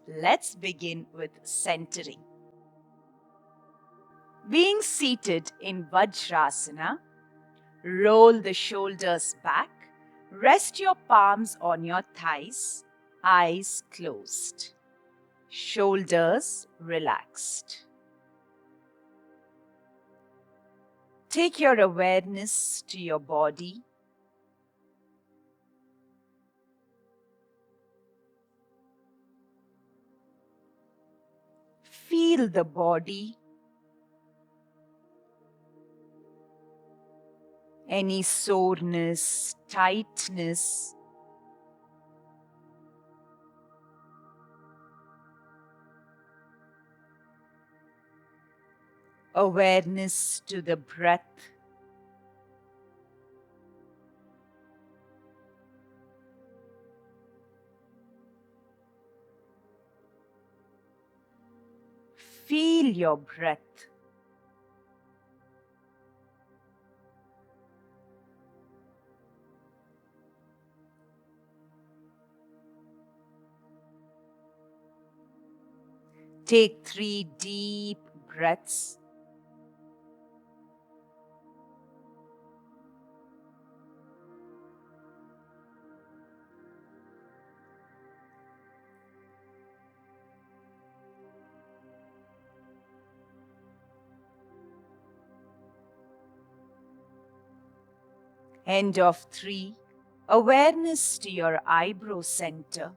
let's begin with centering. Being seated in Vajrasana, roll the shoulders back, rest your palms on your thighs, eyes closed, shoulders relaxed. Take your awareness to your body. Feel the body. Any soreness, tightness. Awareness to the breath. Feel your breath. Take 3 deep breaths. End of 3. Awareness to your eyebrow center.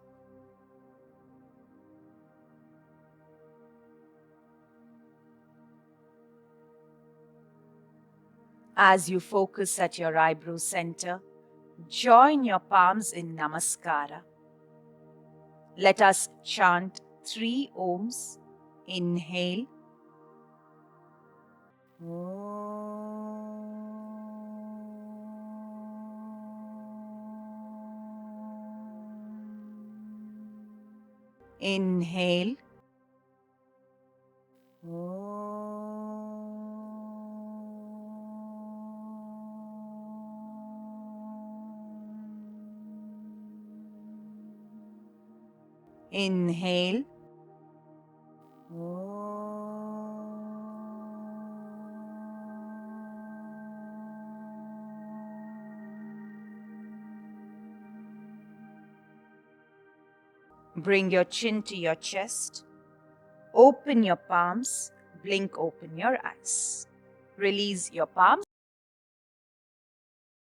As you focus at your eyebrow center, join your palms in Namaskara. Let us chant 3 Oms. Inhale. Inhale. Inhale. Bring your chin to your chest. Open your palms. Blink open your eyes. Release your palms.